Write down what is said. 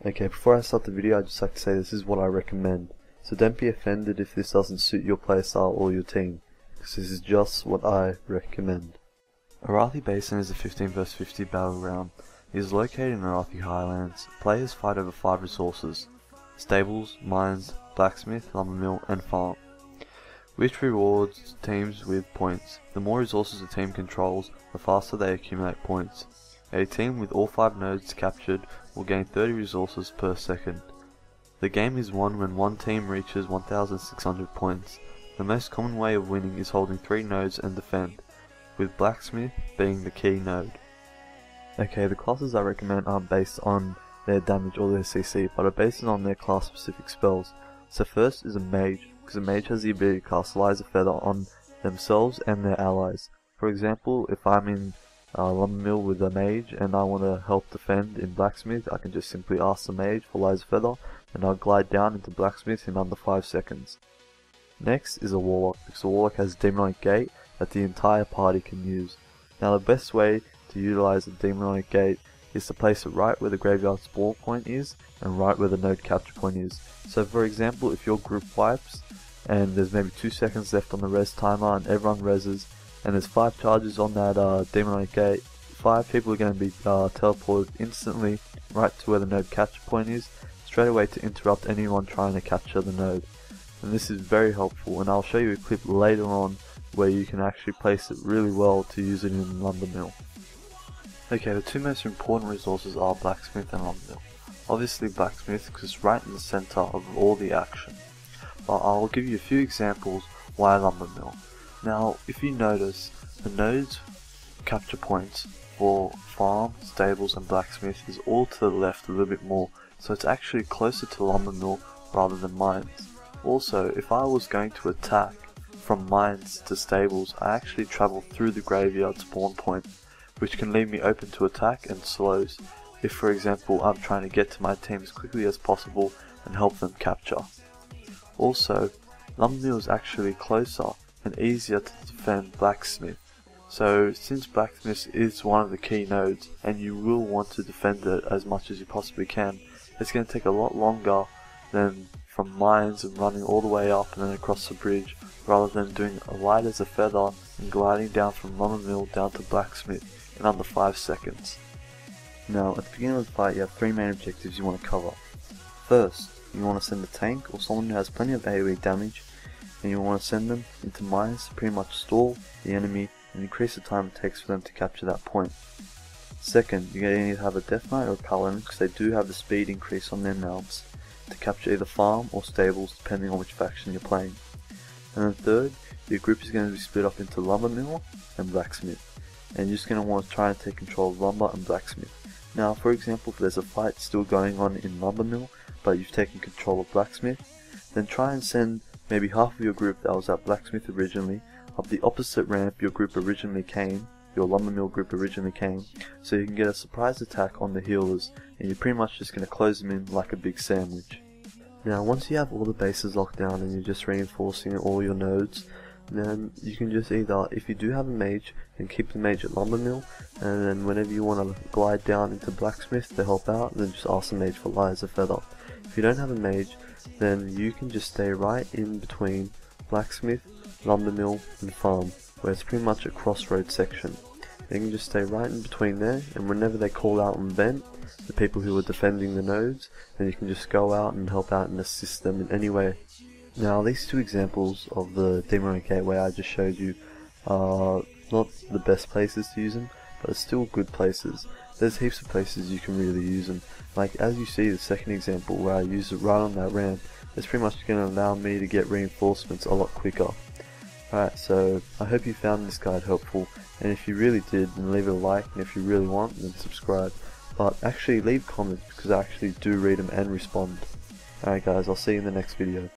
Okay, before I start the video, I'd just like to say this is what I recommend. So don't be offended if this doesn't suit your playstyle or your team, because this is just what I recommend. Arathi Basin is a 15 vs 50 battleground. It is located in Arathi Highlands. Players fight over 5 resources: stables, mines, blacksmith, lumber mill, and farm, which rewards teams with points. The more resources a team controls, the faster they accumulate points. A team with all 5 nodes captured will gain 30 resources per second. The game is won when one team reaches 1,600 points. The most common way of winning is holding 3 nodes and defend, with Blacksmith being the key node. Okay, the classes I recommend aren't based on their damage or their CC, but are based on their class specific spells. So first is a Mage, because a Mage has the ability to cast Lies of Feather on themselves and their allies. For example, if I'm in lumber mill with a Mage and I want to help defend in Blacksmith, I can just simply ask the Mage for Lies of Feather and I'll glide down into Blacksmith in under 5 seconds. Next is a Warlock, because a Warlock has Demonic Gate that the entire party can use. Now the best way to utilize a Demonic Gate is to place it right where the graveyard spawn point is and right where the node capture point is. So for example, if your group wipes and there's maybe 2 seconds left on the res timer and everyone reses and there's 5 charges on that Demonic Gate, 5 people are going to be teleported instantly right to where the node capture point is, straight away to interrupt anyone trying to capture the node. And this is very helpful, and I'll show you a clip later on where you can actually place it really well to use it in lumber mill. Okay, the 2 most important resources are Blacksmith and lumber mill. Obviously Blacksmith because it's right in the center of all the action, but I'll give you a few examples why lumber mill. Now, if you notice, the nodes capture points for farm, stables and blacksmith is all to the left a little bit more, so it's actually closer to lumber mill rather than mines. Also, if I was going to attack from mines to stables, I actually travel through the graveyard spawn point, which can leave me open to attack and slows, if for example I'm trying to get to my team as quickly as possible and help them capture. Also, lumber mill is actually closer and easier to defend Blacksmith. So since Blacksmith is one of the key nodes and you will want to defend it as much as you possibly can, it's going to take a lot longer than from mines and running all the way up and then across the bridge, rather than doing a light as a feather and gliding down from lumber mill down to Blacksmith in under 5 seconds. Now at the beginning of the fight you have 3 main objectives you want to cover. First, you want to send a tank or someone who has plenty of AoE damage, and you want to send them into mines to pretty much stall the enemy and increase the time it takes for them to capture that point. Second, you're going to need to have a Death Knight or a Paladin, because they do have the speed increase on their mounts to capture either farm or stables depending on which faction you're playing. And then third, your group is going to be split up into lumber mill and blacksmith, and you're just going to want to try and take control of lumber and blacksmith. Now for example, if there's a fight still going on in lumber mill but you've taken control of blacksmith, then try and send maybe half of your group that was at blacksmith originally up the opposite ramp your group originally came, your lumber mill group originally came, so you can get a surprise attack on the healers and you're pretty much just going to close them in like a big sandwich. Now once you have all the bases locked down and you're just reinforcing all your nodes, then you can just either, if you do have a mage, then keep the mage at lumber mill, and then whenever you want to glide down into blacksmith to help out, then just ask the mage for Lies of Feather. If you don't have a mage, then you can just stay right in between blacksmith, lumber mill and farm, where it's pretty much a crossroad section. You can just stay right in between there, and whenever they call out and vent the people who are defending the nodes, then you can just go out and help out and assist them in any way. Now these 2 examples of the Demonic Gateway I just showed you are not the best places to use them, but it's still good places. There's heaps of places you can really use them. Like as you see the second example where I used it right on that ramp, it's pretty much going to allow me to get reinforcements a lot quicker. Alright, so I hope you found this guide helpful, and if you really did, then leave it a like, and if you really want, then subscribe. But actually leave comments, because I actually do read them and respond. Alright guys, I'll see you in the next video.